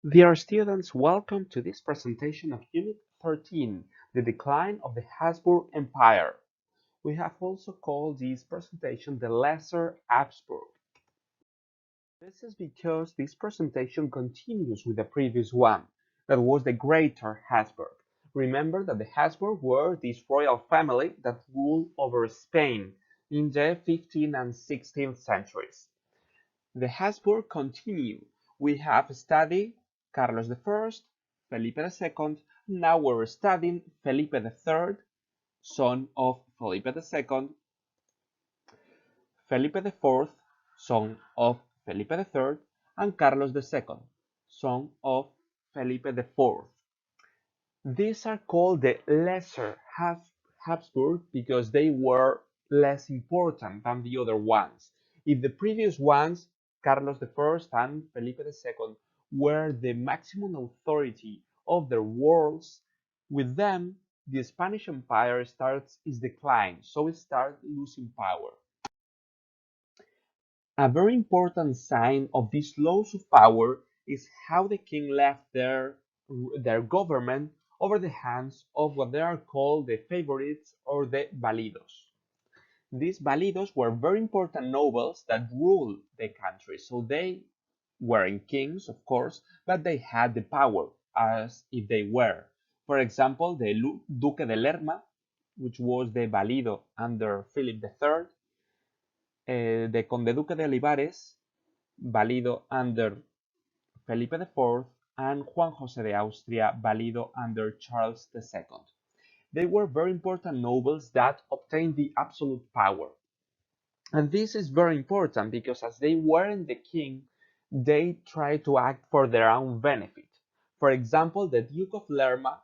Dear students, welcome to this presentation of Unit 13, The Decline of the Habsburg Empire. We have also called this presentation the Lesser Habsburg. This is because this presentation continues with the previous one, that was the Greater Habsburg. Remember that the Habsburg were this royal family that ruled over Spain in the 15th and 16th centuries. The Habsburg continue. We have studied Carlos I, Felipe II. Now we're studying Felipe III, son of Felipe II, Felipe IV, son of Felipe III, and Carlos II, son of Felipe IV. These are called the Lesser Habsburg because they were less important than the other ones. If the previous ones, Carlos I and Felipe II, were the maximum authority of their worlds, with them the Spanish Empire starts its decline, so it starts losing power. A very important sign of this loss of power is how the king left their government over the hands of what they are called the favorites or the validos. These validos were very important nobles that ruled the country, so they weren't kings, of course, but they had the power as if they were. For example, the Duque de Lerma, which was the valido under Philip III, the Conde Duque de Olivares, válido under Felipe IV, and Juan José de Austria, válido under Charles II. They were very important nobles that obtained the absolute power. And this is very important because as they weren't the king, they tried to act for their own benefit. For example, the Duke of Lerma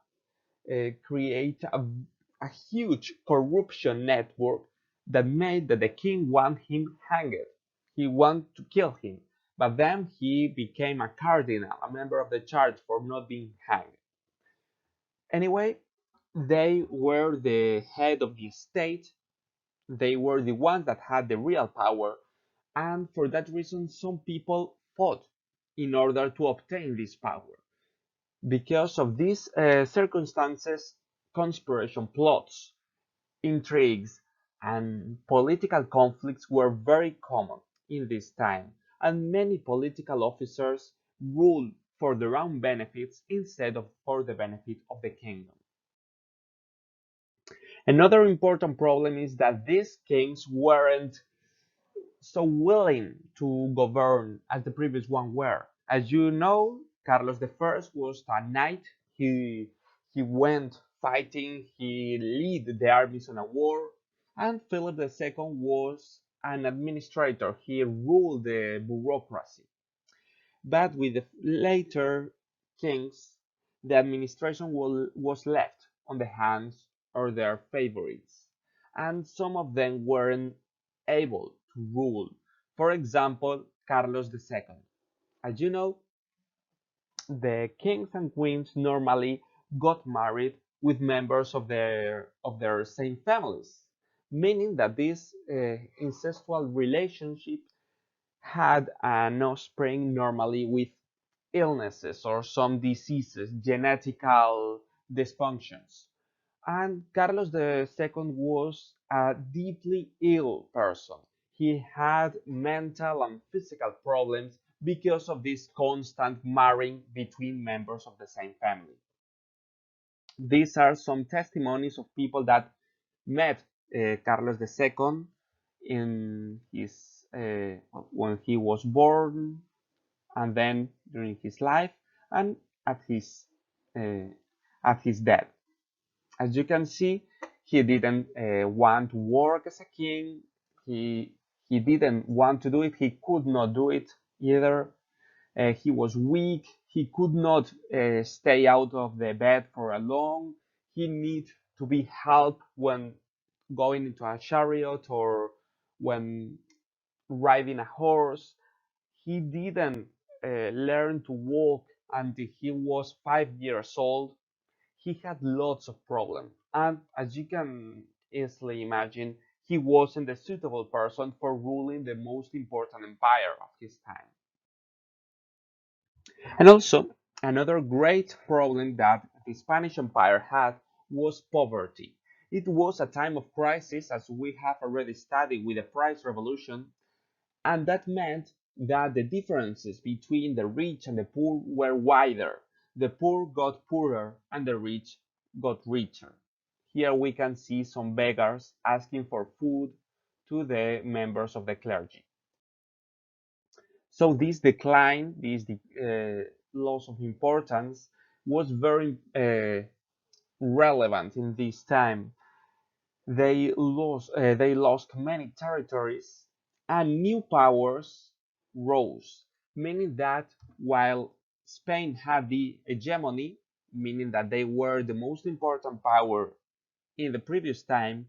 create a huge corruption network that made that the king want him hanged. He wanted to kill him, but then he became a cardinal, a member of the church for not being hanged. Anyway, they were the head of the state. They were the ones that had the real power, and for that reason, some people fought in order to obtain this power. Because of these circumstances, conspiration plots, intrigues, and political conflicts were very common in this time, and many political officers ruled for their own benefits instead of for the benefit of the kingdom. Another important problem is that these kings weren't so willing to govern as the previous one were. As you know, Carlos I was a knight. He went fighting, he led the armies on a war, and Philip II was an administrator. He ruled the bureaucracy. But with the later kings, the administration was left on the hands of their favorites, and some of them weren't able to rule. For example, Carlos II. As you know, the kings and queens normally got married with members of their same families, meaning that this incestual relationship had an offspring normally with illnesses or some diseases, genetical dysfunctions. And Carlos II was a deeply ill person. He had mental and physical problems because of this constant marrying between members of the same family. These are some testimonies of people that met Carlos II in his when he was born, and then during his life, and at his uh, at his death. As you can see, he didn't want to work as a king. He didn't want to do it. He could not do it either. He was weak. He could not stay out of the bed for a long. He needed to be helped when going into a chariot or when riding a horse. He didn't learn to walk until he was 5 years old. He had lots of problems, and as you can easily imagine, he wasn't a suitable person for ruling the most important empire of his time. And also, Another great problem that the Spanish Empire had was poverty. It was a time of crisis, as we have already studied with the French Revolution, and that meant that the differences between the rich and the poor were wider. The poor got poorer and the rich got richer. Here we can see some beggars asking for food to the members of the clergy. So this decline, this loss of importance, was very relevant in this time. They lost many territories, and new powers rose, meaning that while Spain had the hegemony, meaning that they were the most important power in the previous time,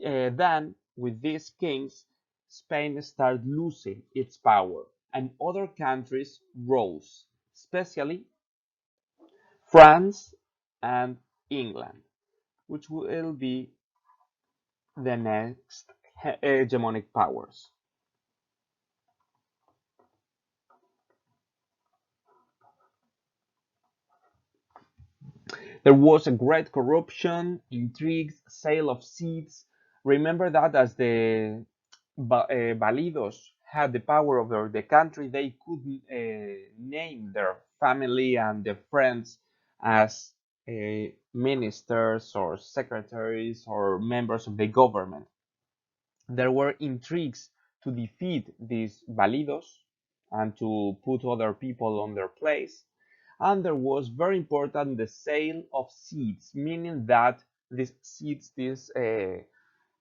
then with these kings, Spain started losing its power, and other countries rose, especially France and England, which will be the next hegemonic powers. There was a great corruption, intrigues, sale of seats. Remember that as the Validos had the power over the country, they could name their family and their friends as ministers or secretaries or members of the government. There were intrigues to defeat these Validos and to put other people on their place. And there was very important the sale of seats, meaning that these seats, this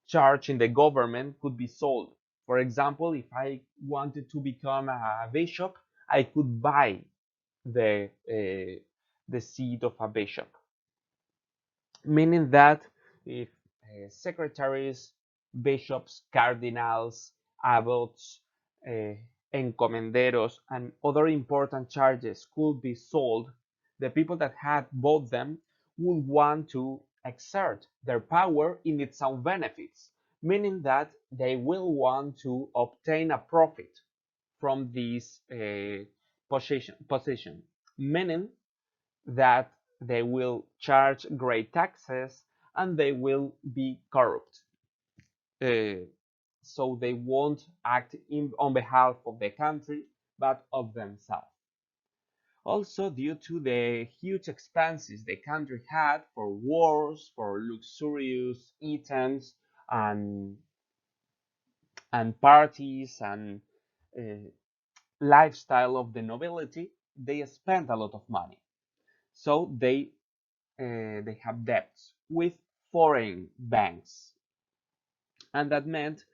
charge in the government could be sold. For example, if I wanted to become a bishop, I could buy the seat of a bishop, meaning that if secretaries, bishops, cardinals, abbots, uh, encomenderos, and other important charges could be sold, the people that had bought them would want to exert their power in its own benefits, meaning that they will want to obtain a profit from this position, meaning that they will charge great taxes and they will be corrupt. Uh, so they won't act on behalf of the country, but of themselves. Also, due to the huge expenses the country had for wars, for luxurious eatings, and, and parties, and uh, lifestyle of the nobility, they spent a lot of money. So they have debts with foreign banks, and that meant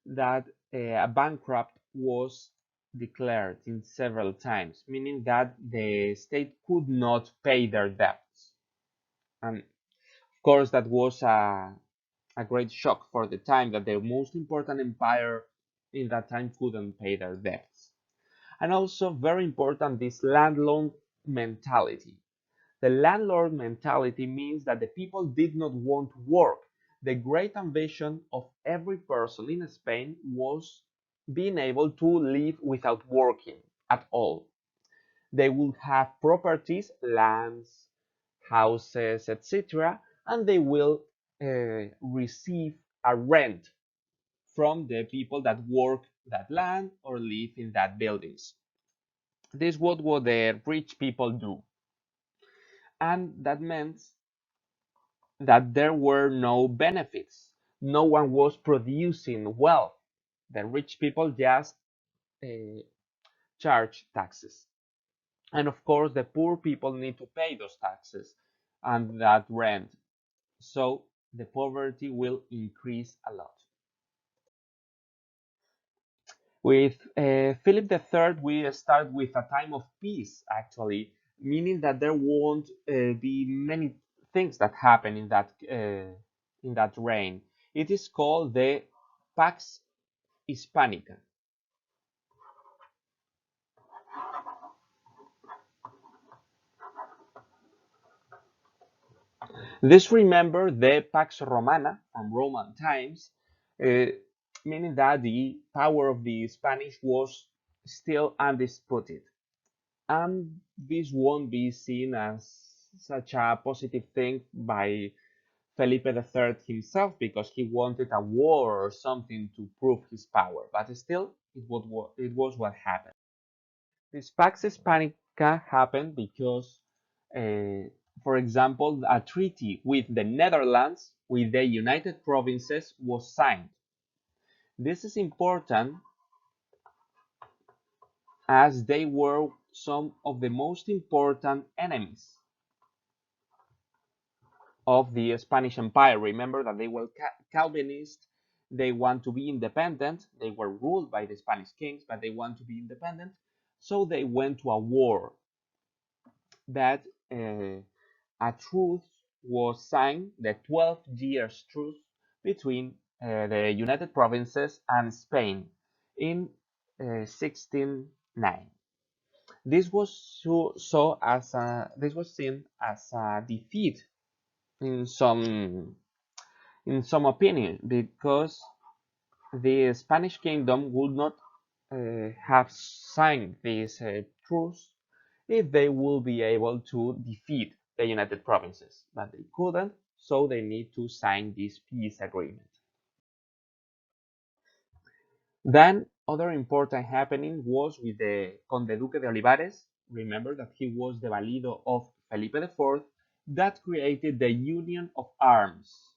that a bankrupt was declared in several times, meaning that the state could not pay their debts. And of course, that was a great shock for the time that the most important empire in that time couldn't pay their debts. And also, very important, this landlord mentality. The landlord mentality means that the people did not want to work. The great ambition of every person in Spain was being able to live without working at all. They would have properties, lands, houses, etc., and they will receive a rent from the people that work that land or live in that buildings. This is what the rich people do, and that meant that there were no benefits. No one was producing wealth. The rich people just uh, charge taxes. And of course, the poor people need to pay those taxes and that rent. So the poverty will increase a lot. With Philip III, we start with a time of peace, actually, meaning that there won't be many things that happen in that reign. It is called the Pax Hispanica. This remember the Pax Romana from Roman times, uh, meaning that the power of the Spanish was still undisputed. And this won't be seen as such a positive thing by Felipe III himself because he wanted a war or something to prove his power. But still, it was what happened. This Pax Hispanica happened because, for example, a treaty with the Netherlands, with the United Provinces, was signed. This is important as they were some of the most important enemies of the Spanish Empire. Remember that they were Calvinist. They want to be independent. They were ruled by the Spanish kings, but they want to be independent. So they went to a war that a truce was signed, the 12 years truce between the United Provinces and Spain in 1609. This was this was seen as a defeat in some opinion because the Spanish kingdom would not have signed this truce if they will be able to defeat the United Provinces, but they couldn't, so they need to sign this peace agreement. Then other important happening was with the Conde Duque de Olivares. Remember that he was the valido of Felipe IV that created the Union of Arms.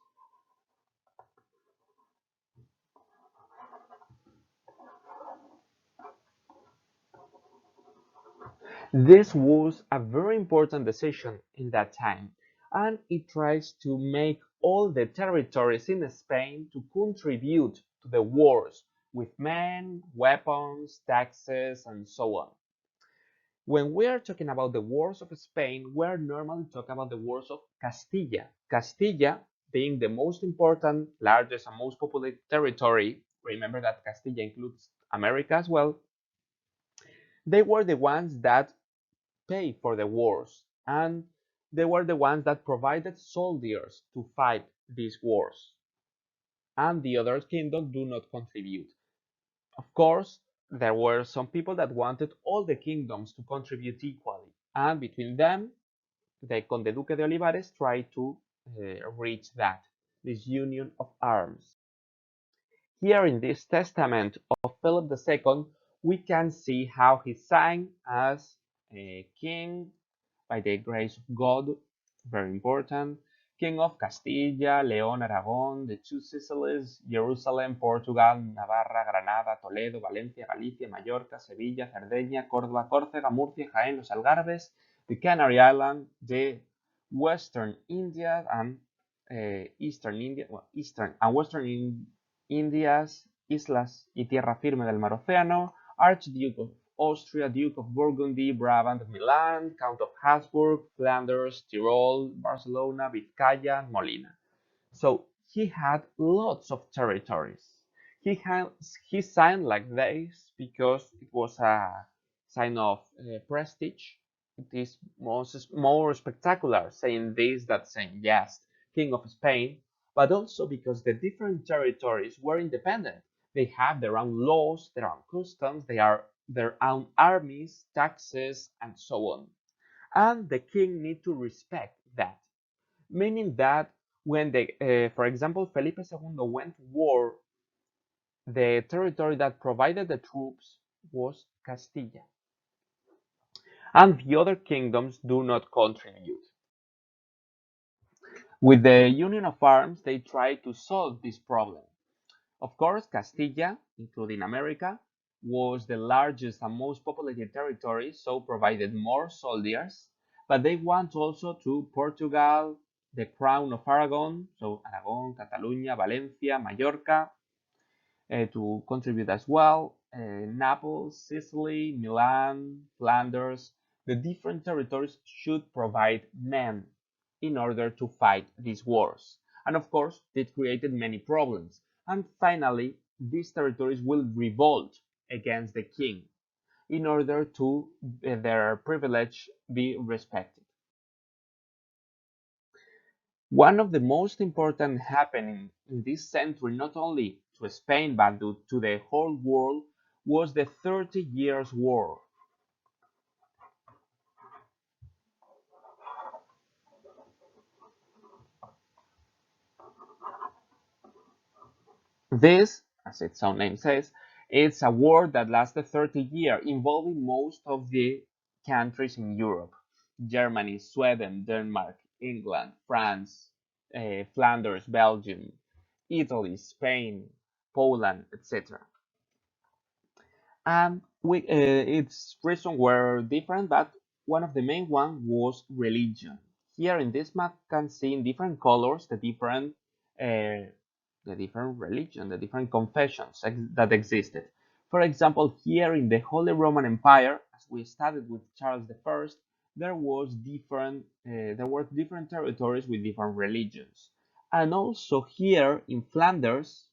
This was a very important decision in that time, and it tries to make all the territories in Spain to contribute to the wars with men, weapons, taxes, and so on. When we are talking about the wars of Spain, we are normally talking about the wars of Castilla. Castilla being the most important, largest, and most populated territory. Remember that Castilla includes America as well. They were the ones that pay for the wars, and they were the ones that provided soldiers to fight these wars, and the other kingdoms do not contribute. Of course, there were some people that wanted all the kingdoms to contribute equally, and between them, the Conde Duque de Olivares tried to reach this union of arms. Here in this testament of Philip II, we can see how he sang as a king by the grace of God, very important, King of Castilla, León, Aragón, the two Sicilies, Jerusalem, Portugal, Navarra, Granada, Toledo, Valencia, Galicia, Mallorca, Sevilla, Cerdeña, Córdoba, Córcega, Murcia, Jaén, los Algarves, the Canary Islands, the Western India and Eastern India, well, Eastern and Western Indias, Islas y Tierra Firme del Mar Océano, Archduke of Austria, Duke of Burgundy, Brabant, Milan, Count of Habsburg, Flanders, Tyrol, Barcelona, Vizcaya, Molina. So he had lots of territories. He signed like this because it was a sign of prestige. It is more spectacular saying this than saying yes, King of Spain, but also because the different territories were independent. They have their own laws, their own customs, they are their own armies, taxes, and so on. And the king need to respect that, meaning that when for example, Felipe II went to war, the territory that provided the troops was Castilla, and the other kingdoms do not contribute. With the Union of Arms, they tried to solve this problem. Of course, Castilla, including America, was the largest and most populated territory, so provided more soldiers, but they want also to Portugal, the crown of Aragon, so Aragon, Catalonia, Valencia, Mallorca, to contribute as well. Naples, Sicily, Milan, Flanders, the different territories should provide men in order to fight these wars. And of course, it created many problems. And finally, these territories will revolt against the king in order to their privilege be respected. One of the most important happenings in this century, not only to Spain but to the whole world, was the 30 Years' War. This, as its own name says, it's a war that lasted 30 years, involving most of the countries in Europe: Germany, Sweden, Denmark, England, France, Flanders, Belgium, Italy, Spain, Poland, etc. And its reasons were different, but one of the main one was religion. Here in this map, can see in different colors uh, the different religion, the different confessions that existed. For example, here in the Holy Roman Empire, as we studied with Charles I, there were different territories with different religions, and also here in Flanders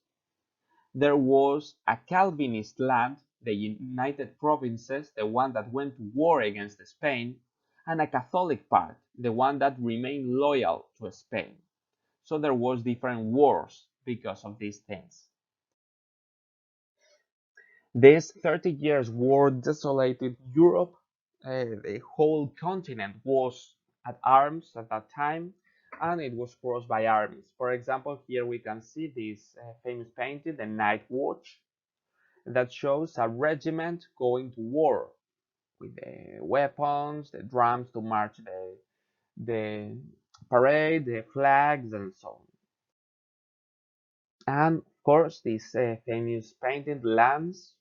there was a Calvinist land, the United Provinces, the one that went to war against Spain, and a Catholic part, the one that remained loyal to Spain. So there was different wars because of these things. This 30 years war desolated Europe. The whole continent was at arms at that time, and it was crossed by armies. For example, here we can see this famous painting, the Night Watch, that shows a regiment going to war with the weapons, the drums to march the parade, the flags, and so on. And of course, this famous painting, Lance,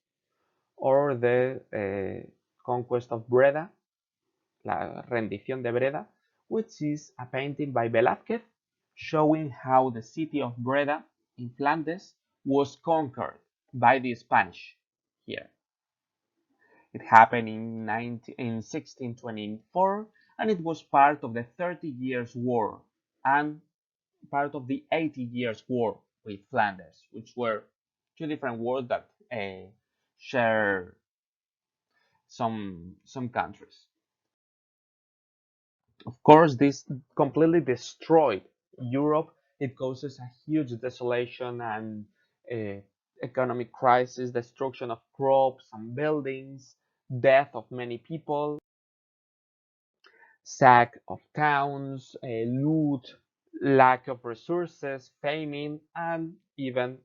or the Conquest of Breda, La Rendición de Breda, which is a painting by Velázquez showing how the city of Breda in Flanders was conquered by the Spanish here. It happened in 1624, and it was part of the 30 Years' War and part of the 80 Years' War with Flanders, which were two different wars that share some countries. Of course, this completely destroyed Europe. It causes a huge desolation and uh, economic crisis, destruction of crops and buildings, death of many people, sack of towns, loot, lack of resources, famine, and even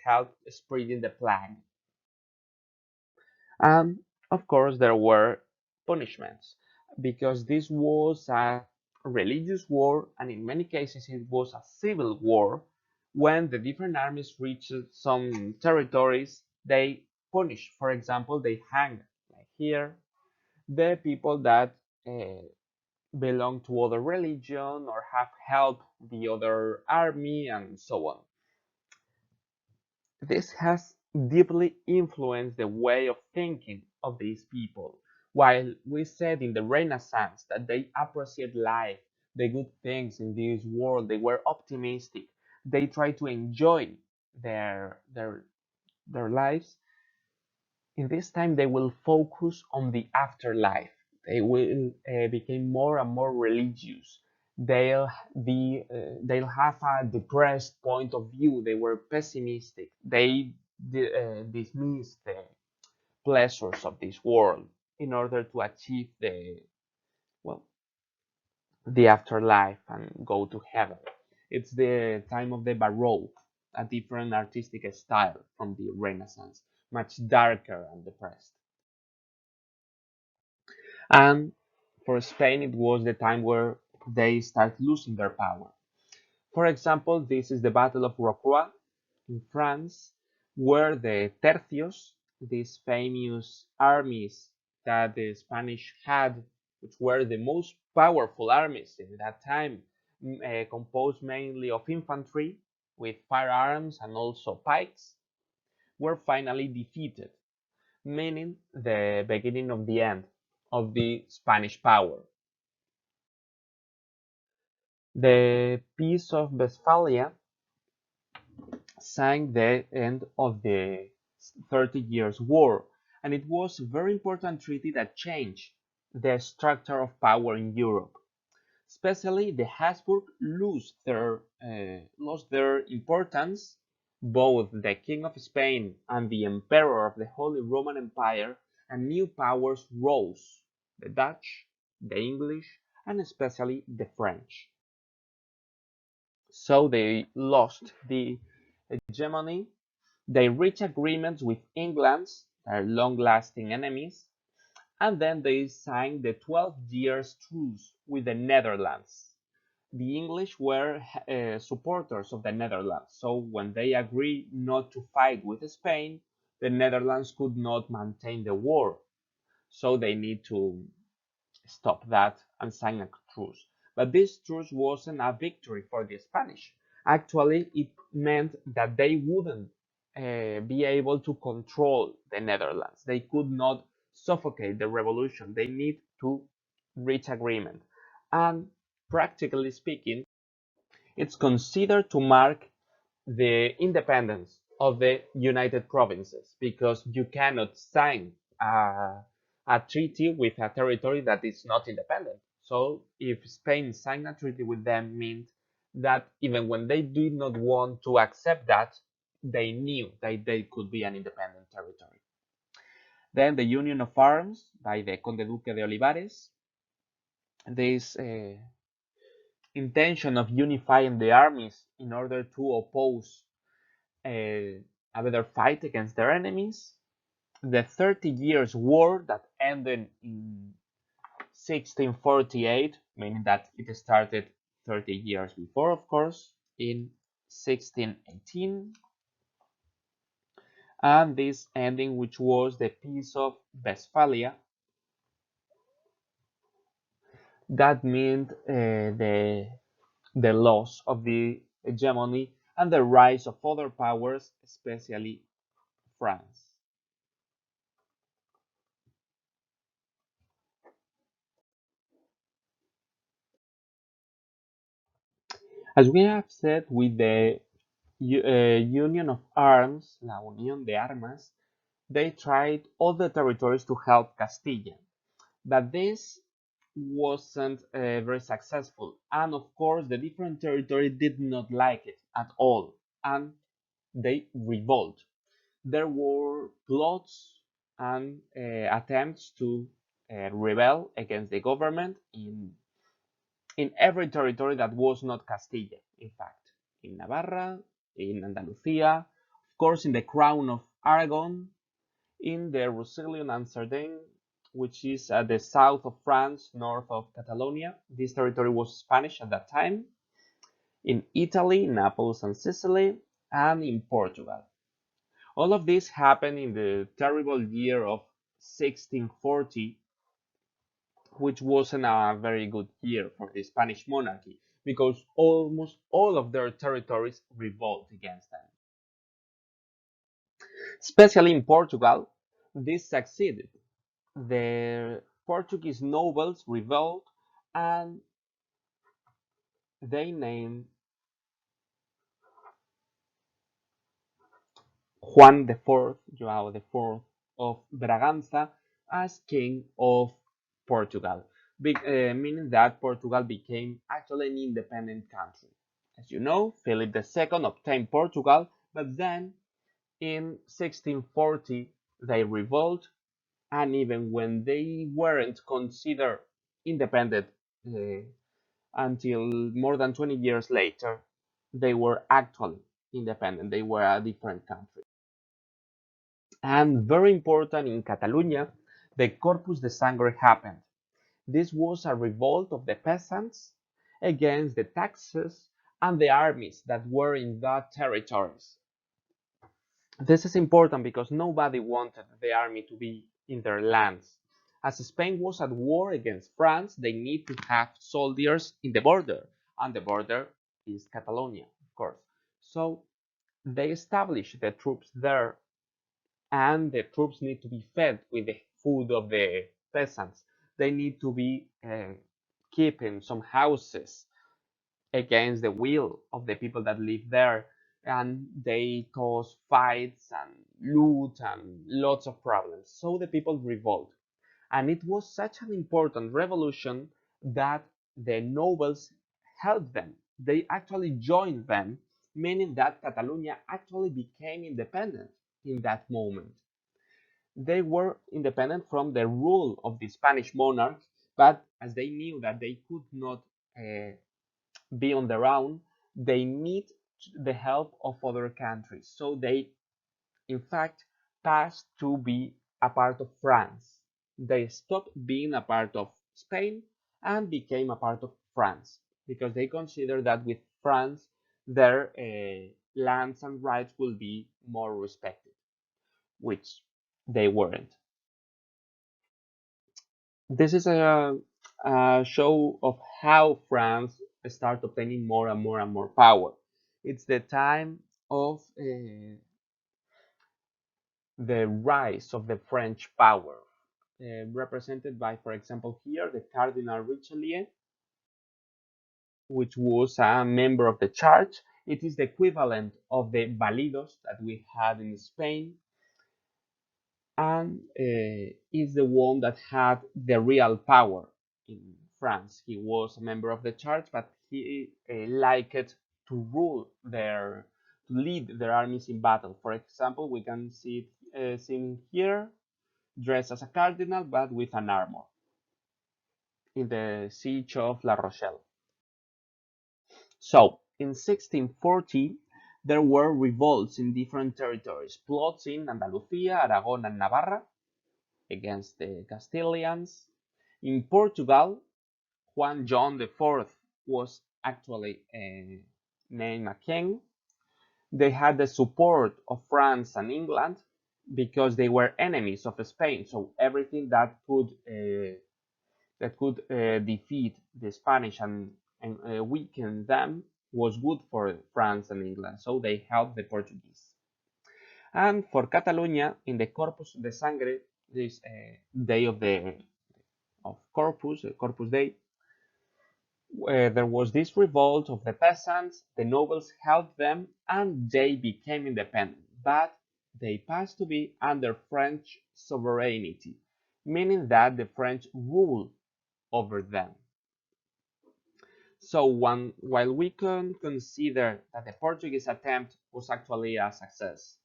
help spreading the plague. And of course, there were punishments because this was a religious war, and in many cases, it was a civil war. When the different armies reached some territories, they punished. For example, they hanged, like here, the people that belong to other religion or have helped the other army and so on. This has deeply influenced the way of thinking of these people. While we said in the Renaissance that they appreciate life, the good things in this world, they were optimistic, they try to enjoy their their their lives. In this time they will focus on the afterlife. They will become more and more religious. They'll have a depressed point of view. They were pessimistic. They dismiss the pleasures of this world in order to achieve well the afterlife and go to heaven. It's the time of the Baroque, a different artistic style from the Renaissance, much darker and depressed. And for Spain, it was the time where they start losing their power. For example, this is the Battle of Rocroi in France, where the tercios, these famous armies that the Spanish had, which were the most powerful armies in that time, composed mainly of infantry with firearms and also pikes, were finally defeated, meaning the beginning of the end of the Spanish power. The Peace of Westphalia signed the end of the 30 Years' War, and it was a very important treaty that changed the structure of power in Europe. Especially the Habsburgs lost their importance. Both the King of Spain and the Emperor of the Holy Roman Empire, and new powers rose: the Dutch, the English, and especially the French. So they lost the hegemony They reach agreements with England, their long-lasting enemies, and then they signed the 12 years truce with the Netherlands. The English were supporters of the Netherlands, so when they agreed not to fight with Spain, the Netherlands could not maintain the war, so they need to stop that and sign a truce. But this truce wasn't a victory for the Spanish. Actually, it meant that they wouldn't be able to control the Netherlands. They could not suffocate the revolution. They need to reach agreement. And practically speaking, it's considered to mark the independence of the United Provinces because you cannot sign a treaty with a territory that is not independent. So if Spain signed a treaty with them, meant that even when they did not want to accept that, they knew that they could be an independent territory. Then the Union of Arms by the Conde Duque de Olivares. This intention of unifying the armies in order to oppose a, a better fight against their enemies. The 30 Years' War that ended in 1648, meaning that it started 30 years before, of course, in 1618. And this ending, which was the Peace of Westphalia, that meant the loss of the hegemony and the rise of other powers, especially France. As we have said, with the Union of Arms, la Unión de Armas, they tried all the territories to help Castilla, but this wasn't very successful. And of course, the different territories did not like it at all, and they revolt. There were plots and attempts to rebel against the government in every territory that was not Castilla, in fact, in Navarra, in Andalusia, of course, in the crown of Aragon, in the Roussillon and Cerdagne, which is at the south of France, north of Catalonia. This territory was Spanish at that time. In Italy, Naples and Sicily, and in Portugal. All of this happened in the terrible year of 1640, which wasn't a very good year for the Spanish monarchy because almost all of their territories revolt against them. Especially in Portugal, this succeeded. The Portuguese nobles revolt and they named Juan IV, João IV of Braganza, as king of Portugal, meaning that Portugal became actually an independent country. As you know, Philip II obtained Portugal, but then in 1640 they revolt, and even when they weren't considered independent uh, until more than 20 years later, they were actually independent. They were a different country. And very important in Catalonia, the Corpus de Sangre happened. This was a revolt of the peasants against the taxes and the armies that were in that territories. This is important because nobody wanted the army to be in their lands. As Spain was at war against France, they need to have soldiers in the border, and the border is Catalonia, of course. So they established the troops there, and the troops need to be fed with the food of the peasants. They need to be keeping some houses against the will of the people that live there, and they cause fights and loot and lots of problems. So the people revolt, and it was such an important revolution that the nobles helped them. They actually joined them, meaning that Catalonia actually became independent in that moment. They were independent from the rule of the Spanish monarch, but as they knew that they could not uh, be on their own, they need the help of other countries. So they in fact, passed to be a part of France. They stopped being a part of Spain and became a part of France because they consider that with France, their lands and rights will be more respected, which they weren't. This is a show of how France started obtaining more and more and more power. It's the time of the rise of the French power, represented by, for example, here the Cardinal Richelieu, which was a member of the church. It is the equivalent of the validos that we had in Spain, and is the one that had the real power in France. He was a member of the church, but he liked to rule to lead their armies in battle. For example, we can see it seen here, dressed as a cardinal, but with an armor in the siege of La Rochelle. So, in 1640, there were revolts in different territories, plots in Andalusia, Aragon, and Navarra against the Castilians. In Portugal, Juan John IV was actually named a king. They had the support of France and England because they were enemies of Spain. So everything that could defeat the Spanish and weaken them was good for France and England. So they helped the Portuguese. And for Catalonia, in the Corpus de Sangre, this day of Corpus Day, there was this revolt of the peasants. The nobles helped them, and they became independent. But they passed to be under French sovereignty, meaning that the French ruled over them. So while we can consider that the Portuguese attempt was actually a success,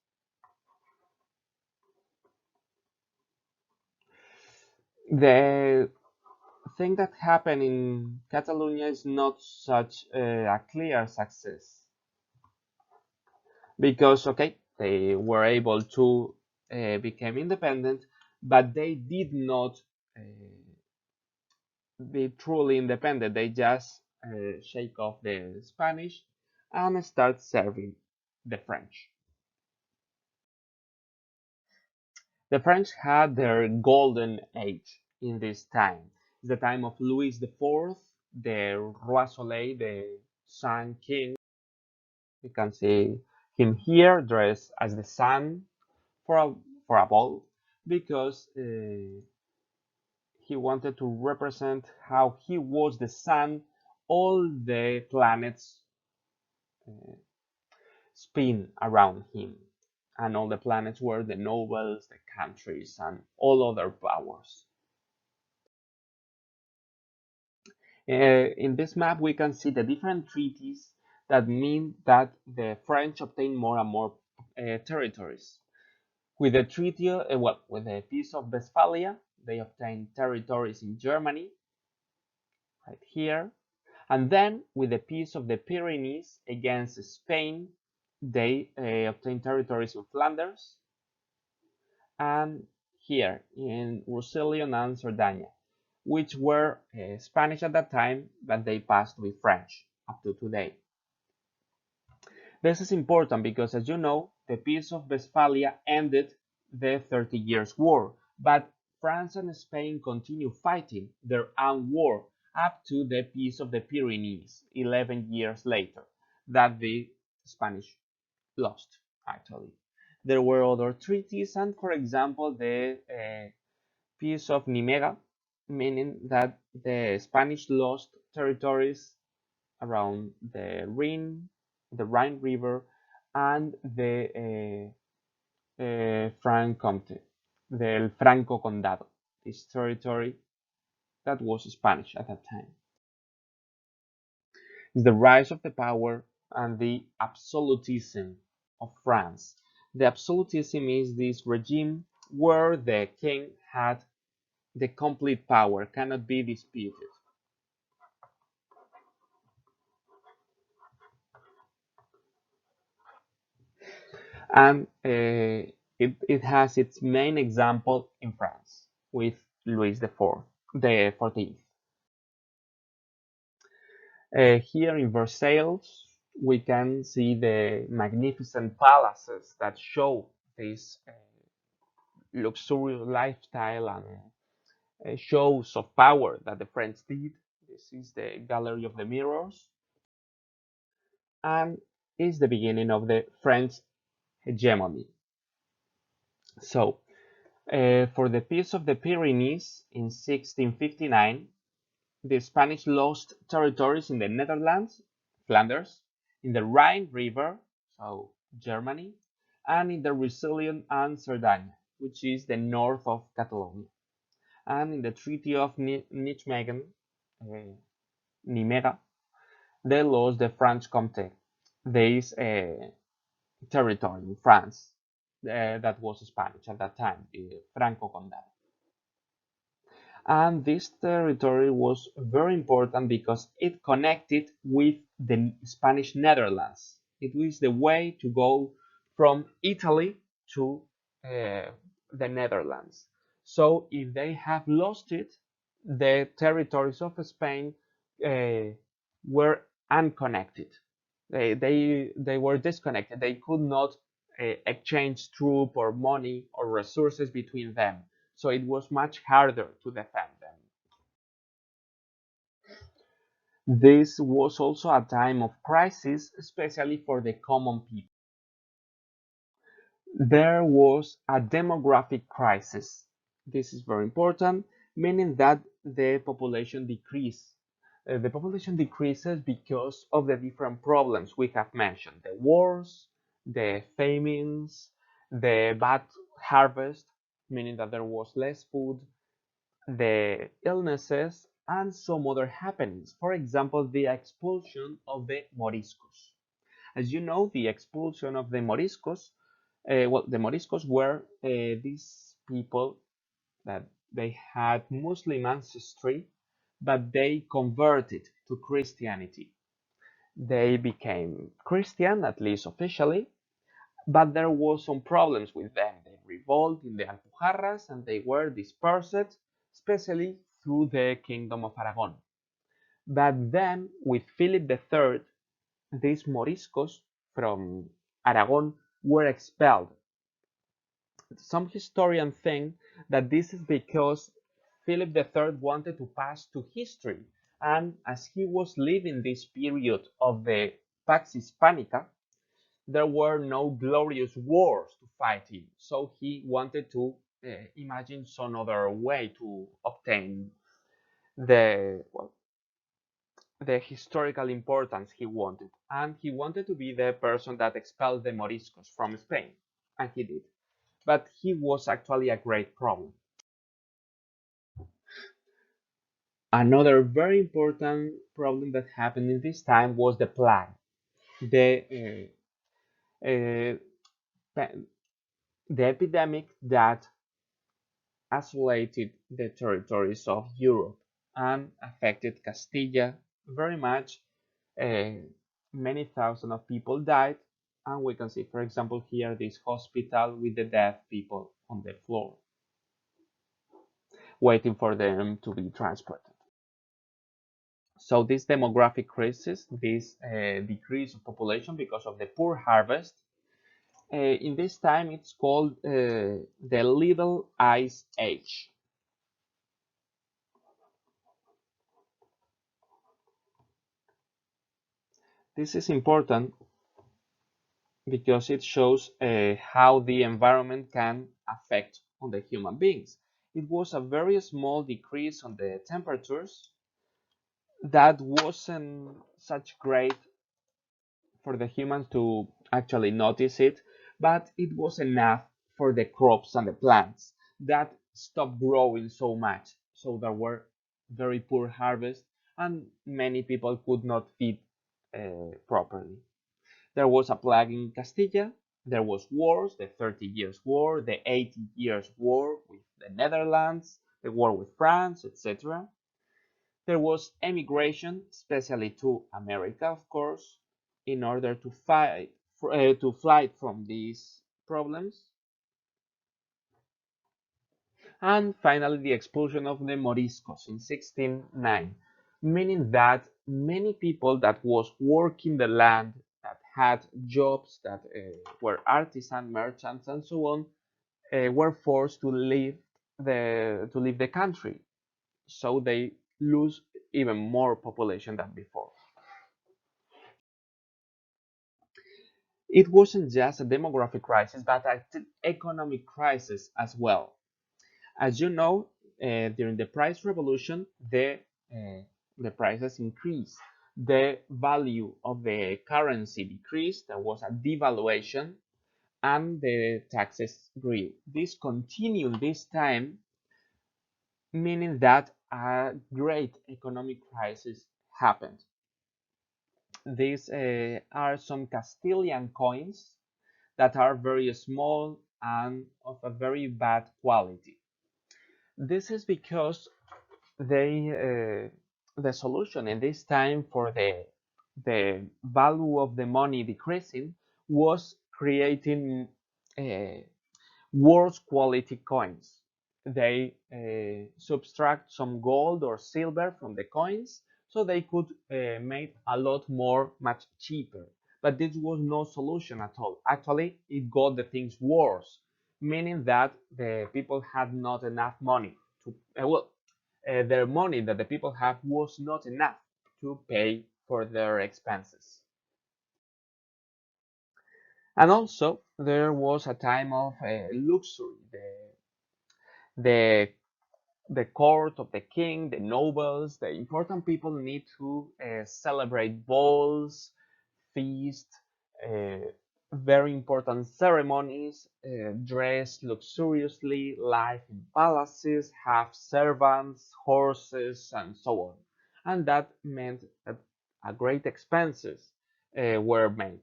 the thing that happened in Catalonia is not such a clear success because, okay, they were able to become independent, but they did not uh, be truly independent. They just shake off the Spanish and start serving the French. The French had their golden age in this time. It's the time of Louis IV, the Roi Soleil, the Sun King. You can see him here dressed as the sun for a ball because he wanted to represent how he was the sun. All the planets uh, spin around him, and all the planets were the nobles, the countries, and all other powers. In this map, we can see the different treaties that mean that the French obtain more and more territories. With the with the Peace of Westphalia, they obtained territories in Germany, right here. And then, with the Peace of the Pyrenees against Spain, they obtained territories in Flanders and here in Roussillon and Sardinia, which were Spanish at that time, but they passed to be French up to today. This is important because, as you know, the Peace of Westphalia ended the 30 Years' War, but France and Spain continue fighting their own war up to the Peace of the Pyrenees 11 years later, that the Spanish lost, actually. There were other treaties, and for example, the Peace of Nimega, meaning that the Spanish lost territories around the Rhine River, and the Franc-Comté, the Franco Condado, this territory that was Spanish at that time. It's the rise of the power and the absolutism of France. The absolutism is this regime where the king had the complete power, cannot be disputed. And it has its main example in France with Louis the 14th. Here in Versailles, we can see the magnificent palaces that show this luxurious lifestyle and shows of power that the French did. This is the Gallery of the Mirrors, and is the beginning of the French hegemony. So, for the Peace of the Pyrenees in 1659, the Spanish lost territories in the Netherlands, Flanders, in the Rhine River, so Germany, and in the Roussillon and Cerdagne, which is the north of Catalonia. And in the Treaty of Nijmegen, uh, Nimega, they lost the Franche Comté, this territory in France that was Spanish at that time, the Franco Condado. And this territory was very important because it connected with the Spanish Netherlands. It was the way to go from Italy to the Netherlands. So if they have lost it, the territories of Spain were unconnected. They were disconnected. They could not exchange troop or money or resources between them. So it was much harder to defend them. This was also a time of crisis, especially for the common people. There was a demographic crisis. This is very important, meaning that the population decreased. The population decreases because of the different problems we have mentioned: the wars, the famines, the bad harvest, meaning that there was less food, the illnesses, and some other happenings. For example, the expulsion of the Moriscos. As you know, the expulsion of the Moriscos, the Moriscos were these people that they had Muslim ancestry, but they converted to Christianity. They became Christian, at least officially, but there was some problems with them. They revolted in the Alpujarras and they were dispersed, especially through the Kingdom of Aragon. But then, with Philip III, these Moriscos from Aragon were expelled. Some historians think that this is because Philip III wanted to pass to history, and as he was living this period of the Pax Hispanica, there were no glorious wars to fight in. So he wanted to imagine some other way to obtain the well, the historical importance he wanted. And he wanted to be the person that expelled the Moriscos from Spain. And he did. But he was actually a great problem. Another very important problem that happened in this time was the plague. The, uh, the epidemic that isolated the territories of Europe and affected Castilla very much. Uh, Many thousands of people died, and we can see, for example, here this hospital with the dead people on the floor, waiting for them to be transported. So this demographic crisis, this decrease of population because of the poor harvest, in this time it's called the Little Ice Age. This is important because it shows how the environment can affect on the human beings. It was a very small decrease on the temperatures that wasn't such great for the humans to actually notice it, but it was enough for the crops and the plants that stopped growing so much. So there were very poor harvests and many people could not feed properly. There was a plague in Castilla. There was wars, the 30 Years' War, the 80 Years' War with the Netherlands, the war with France, etc. There was emigration, especially to America, of course, in order to fly from these problems. And finally, the expulsion of the Moriscos in 1609, meaning that many people that was working the land, that had jobs, that were artisan, merchants, and so on, were forced to leave the country. So they lose even more population than before. It wasn't just a demographic crisis, but an economic crisis as well. As you know, during the price revolution, the prices increased. The value of the currency decreased. There was a devaluation, and the taxes grew. This continued this time, meaning that a great economic crisis happened. These are some Castilian coins that are very small and of a very bad quality. This is because the solution in this time for the value of the money decreasing was creating uh, worse quality coins. They subtract some gold or silver from the coins so they could make a lot more, much cheaper. But this was no solution at all. Actually, it got the things worse, meaning that the people had not enough money to, their money that the people have was not enough to pay for their expenses. And also, there was a time of luxury. The the court of the king, the nobles, the important people need to celebrate balls, feasts, uh, very important ceremonies, dress luxuriously, live in palaces, have servants, horses, and so on. And that meant that a great expenses were made.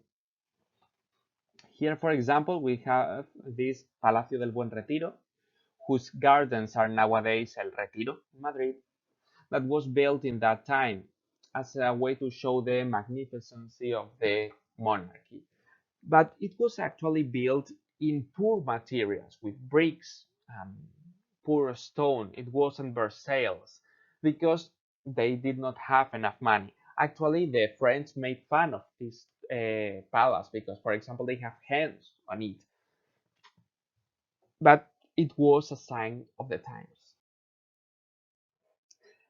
Here, for example, we have this Palacio del Buen Retiro, whose gardens are nowadays El Retiro in Madrid, that was built in that time as a way to show the magnificency of the monarchy. But it was actually built in poor materials with bricks and poor stone. It wasn't Versailles because they did not have enough money. Actually, the French made fun of this palace because, for example, they have hands on it. But it was a sign of the times.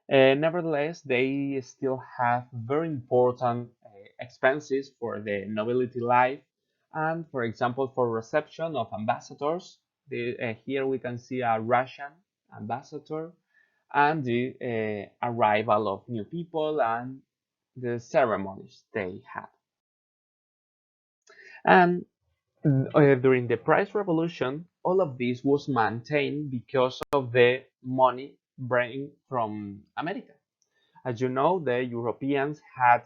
Nevertheless, they still have very important expenses for the nobility life, and for example, for reception of ambassadors. Here we can see a Russian ambassador and the arrival of new people and the ceremonies they had. And during the price revolution, all of this was maintained because of the money bring from America. As you know, the Europeans had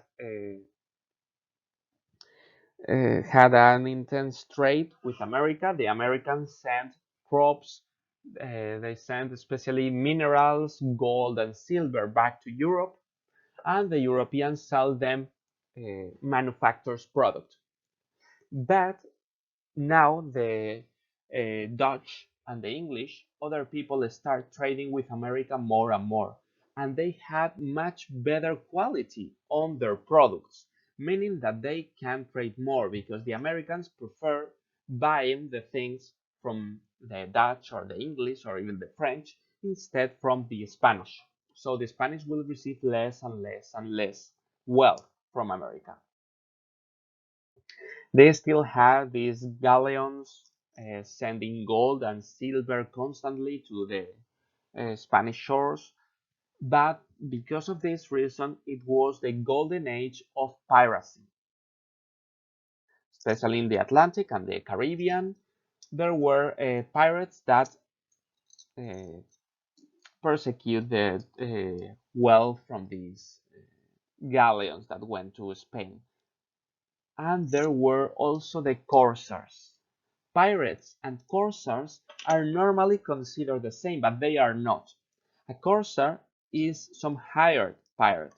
an intense trade with America. The Americans sent crops, they sent especially minerals, gold, and silver back to Europe, and the Europeans sell them manufactured product. But now the Dutch and the English, other people start trading with America more and more, and they had much better quality on their products, meaning that they can trade more because the Americans prefer buying the things from the Dutch or the English or even the French instead from the Spanish. So the Spanish will receive less and less and less wealth from America. They still have these galleons sending gold and silver constantly to the Spanish shores, but because of this reason, it was the golden age of piracy, especially in the Atlantic and the Caribbean. There were pirates that uh, persecute the wealth from these galleons that went to Spain. And there were also the corsairs. Pirates and corsairs are normally considered the same, but they are not. A corsair is some hired pirate.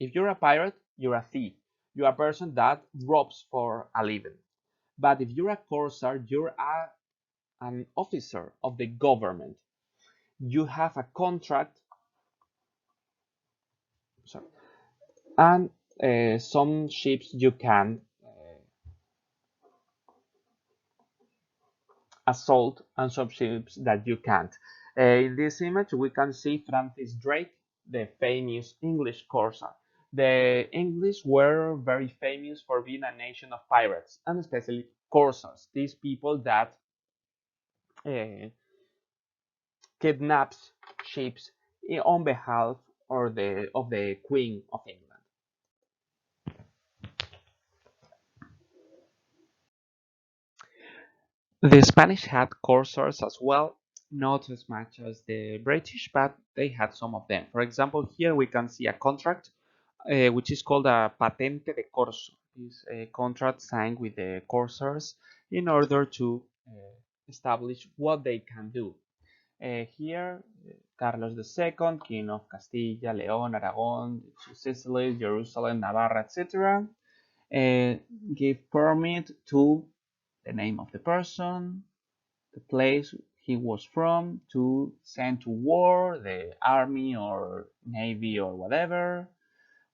If you're a pirate, you're a thief. You're a person that robs for a living. But if you're a corsair, an officer of the government. You have a contract, sorry, and some ships you can assault, and some ships that you can't. In this image, we can see Francis Drake, the famous English corsair. The English were very famous for being a nation of pirates, and especially corsairs. These people that uh, kidnaps ships on behalf of the Queen of England. The Spanish had corsairs as well, not as much as the British, but they had some of them. For example, here we can see a contract which is called a patente de corso. This contract signed with the corsairs in order to establish what they can do. Here, Carlos II, King of Castilla, Leon, Aragon, Sicily, Jerusalem, Navarra, etc., uh, give permit to the name of the person, the place he was from, to send to war the army or navy or whatever,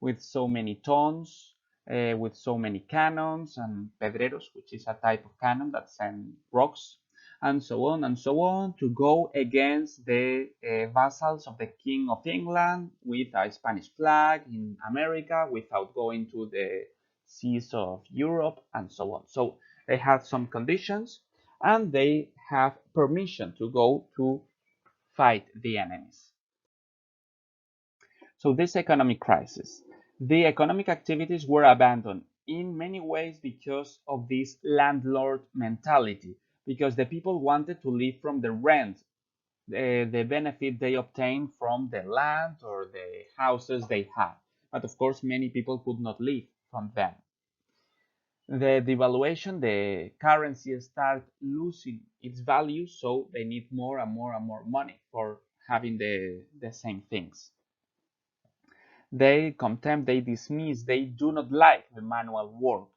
with so many tons, with so many cannons and pedreros, which is a type of cannon that send rocks, and so on, to go against the vassals of the King of England with a Spanish flag in America without going to the seas of Europe and so on. So they have some conditions and they have permission to go to fight the enemies. So this economic crisis, the economic activities were abandoned in many ways because of this landlord mentality, because the people wanted to live from the rent, the benefit they obtained from the land or the houses they had. But of course, many people could not live from them. The devaluation, the currency start losing its value, so they need more and more and more money for having the same things. They contempt, they dismiss, they do not like the manual work.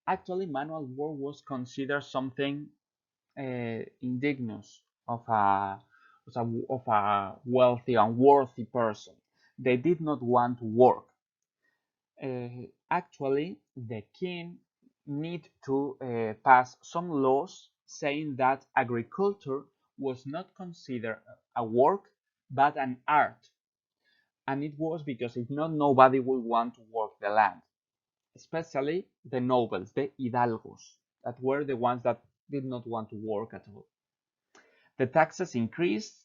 Actually, manual work was considered something indigenous of a wealthy and worthy person. They did not want to work. Actually, the king need to pass some laws saying that agriculture was not considered a work but an art, and it was because if not, nobody would want to work the land, especially the nobles, the hidalgos, that were the ones that did not want to work at all. The taxes increased,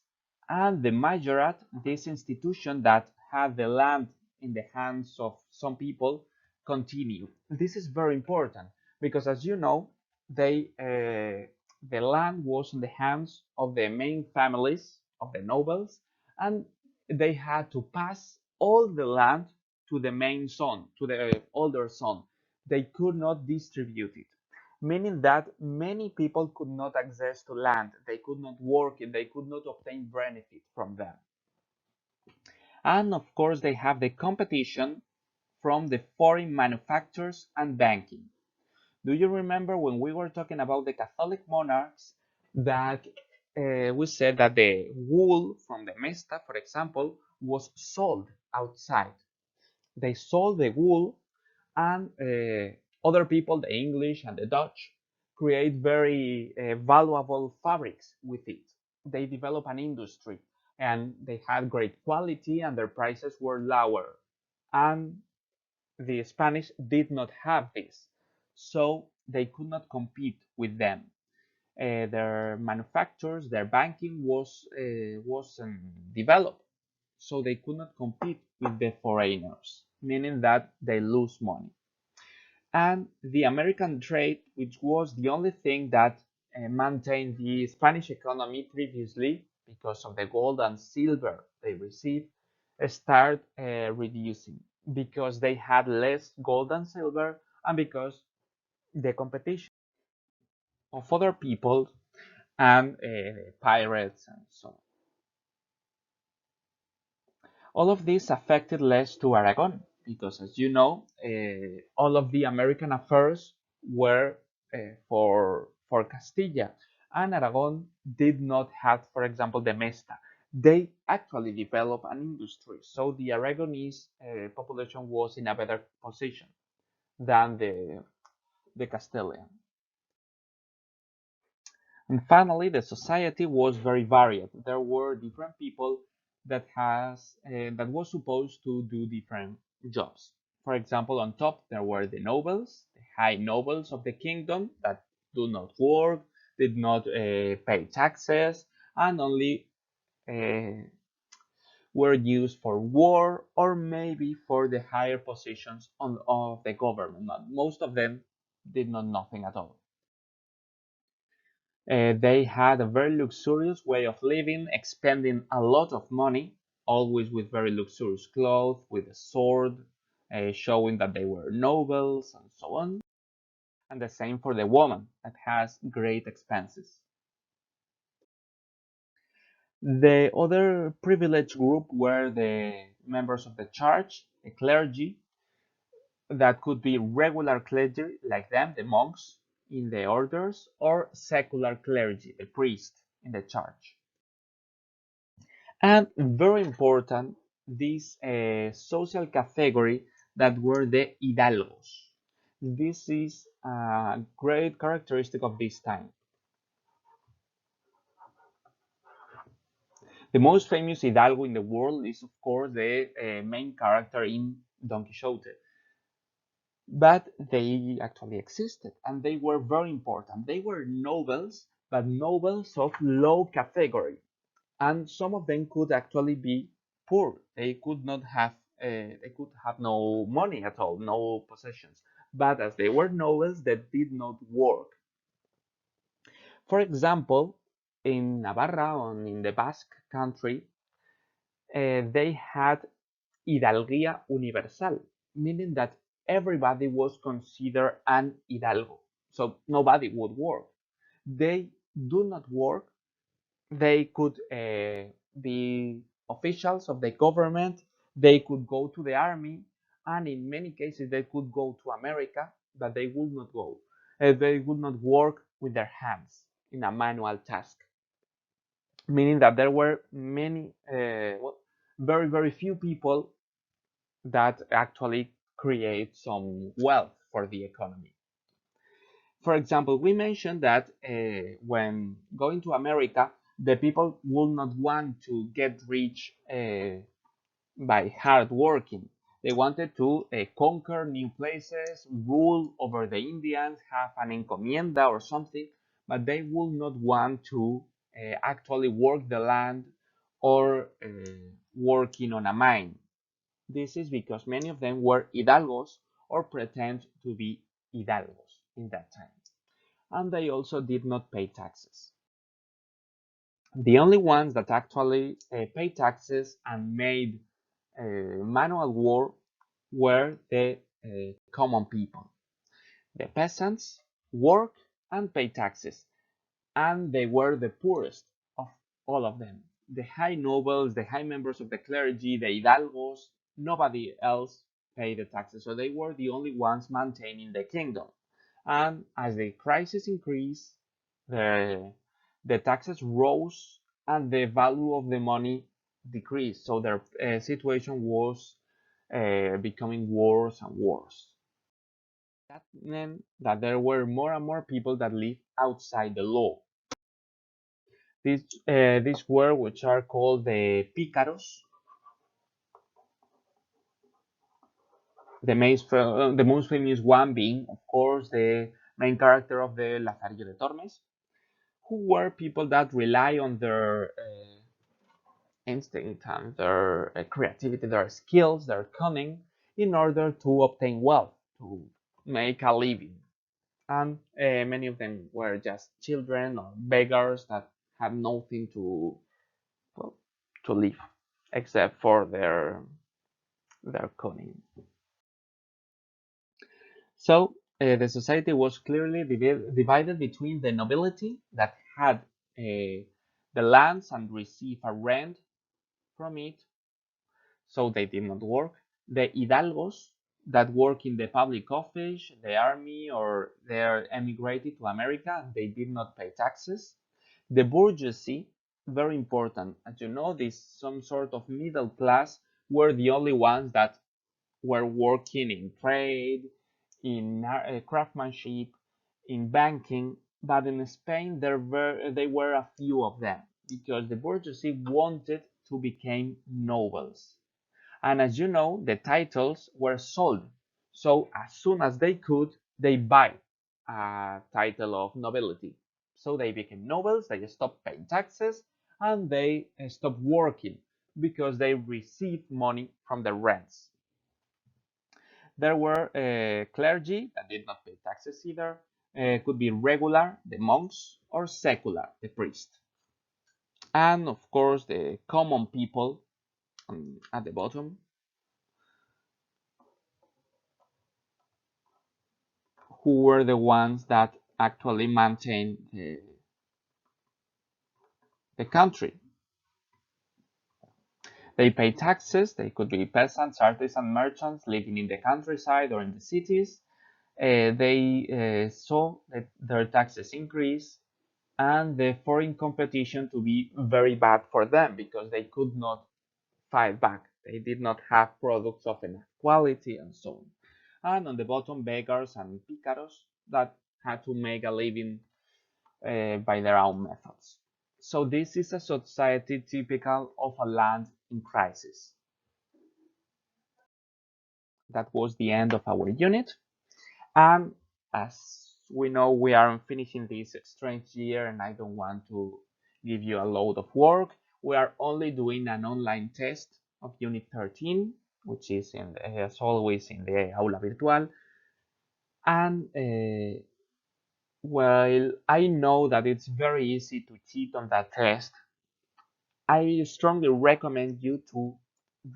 and the majorat, this institution that had the land in the hands of some people, continued. This is very important because, as you know, the land was in the hands of the main families of the nobles, and they had to pass all the land to the main son, to the older son. They could not distribute it, meaning that many people could not access to land, they could not work it, they could not obtain benefit from them. And of course, they have the competition from the foreign manufacturers and banking. Do you remember when we were talking about the Catholic monarchs that we said that the wool from the Mesta, for example, was sold outside? They sold the wool, and other people, the English and the Dutch, create very valuable fabrics with it. They develop an industry, and they had great quality, and their prices were lower. And the Spanish did not have this, so they could not compete with them. Their manufacturers, their banking wasn't developed, so they could not compete with the foreigners, meaning that they lose money. And the American trade, which was the only thing that maintained the Spanish economy previously because of the gold and silver they received, start reducing because they had less gold and silver, and because the competition of other people and pirates and so on. All of this affected less to Aragon because, as you know, all of the American affairs were for Castilla, and Aragon did not have, for example, the Mesta. They actually developed an industry, so the Aragonese population was in a better position than the Castilian. And finally, the society was very varied. There were different people that was supposed to do different jobs. For example, on top there were the nobles, the high nobles of the kingdom that do not work, did not pay taxes, and only uh, were used for war or maybe for the higher positions of the government. Most of them did not nothing at all. They had a very luxurious way of living, expending a lot of money, always with very luxurious clothes, with a sword, showing that they were nobles and so on. And the same for the woman that has great expenses. The other privileged group were the members of the church, the clergy, that could be regular clergy like them, the monks in the orders, or secular clergy, the priest in the church. And very important, this social category that were the hidalgos. This is a great characteristic of this time. The most famous hidalgo in the world is, of course, the main character in Don Quixote. But they actually existed and they were very important. They were nobles, but nobles of low category. And some of them could actually be poor. They could have no money at all, no possessions. But as they were nobles, they did not work. For example, in Navarra, and in the Basque country, they had hidalguía universal, meaning that everybody was considered an hidalgo. So nobody would work. They do not work. They could be officials of the government. They could go to the army, and in many cases they could go to America, but they would not go. They would not work with their hands in a manual task, meaning that there were very few people that actually create some wealth for the economy. For example, we mentioned that when going to America, the people would not want to get rich by hard working. They wanted to conquer new places, rule over the Indians, have an encomienda or something, but they would not want to actually work the land or working on a mine. This is because many of them were hidalgos or pretend to be hidalgos in that time. And they also did not pay taxes. The only ones that actually paid taxes and made manual war were the common people. The peasants work and pay taxes, and they were the poorest of all of them. The high nobles, the high members of the clergy, the hidalgos, nobody else paid the taxes, so they were the only ones maintaining the kingdom. And as the crisis increased, the, the taxes rose and the value of the money decreased, so their situation was becoming worse and worse. That meant that there were more and more people that lived outside the law. These were which are called the pícaros. The most famous one being, of course, the main character of the Lazarillo de Tormes, who were people that rely on their instinct and their creativity, their skills, their cunning, in order to obtain wealth, to make a living. And many of them were just children or beggars that had nothing well, to live except for their cunning. So the society was clearly divided between the nobility that had the lands and received a rent from it, so they did not work. The hidalgos that work in the public office, the army, or they emigrated to America and they did not pay taxes. The bourgeoisie, very important, as you know, this some sort of middle class were the only ones that were working in trade, in craftsmanship, in banking. But in Spain, there were a few of them because the bourgeoisie wanted to become nobles. And as you know, the titles were sold. So as soon as they could, they buy a title of nobility. So they became nobles, they stopped paying taxes, and they stopped working because they received money from the rents. There were clergy that did not pay taxes either. Could be regular, the monks, or secular, the priest. And of course, the common people at the bottom, who were the ones that actually maintained the country. They pay taxes. They could be peasants, artisan merchants living in the countryside or in the cities. They saw that their taxes increase and the foreign competition to be very bad for them because they could not fight back. They did not have products of enough quality and so on. And on the bottom, beggars and picaros that had to make a living by their own methods. So this is a society typical of a land in crisis. That was the end of our unit. And as we know, we are finishing this strange year and I don't want to give you a load of work. We are only doing an online test of Unit 13, which is as always in the Aula Virtual. And while I know that it's very easy to cheat on that test, I strongly recommend you to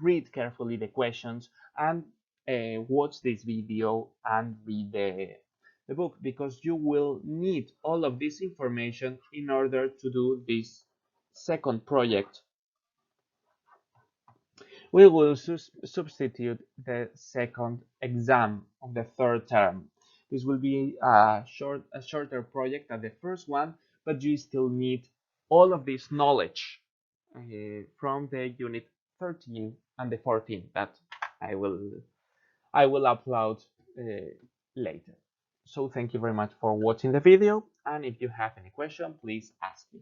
read carefully the questions and watch this video and read the book because you will need all of this information in order to do this second project. We will substitute the second exam of the third term. This will be a shorter project than the first one, but you still need all of this knowledge from the unit 13 and the 14 that I will I will upload later. So thank you very much for watching the video, and if you have any question, please ask me.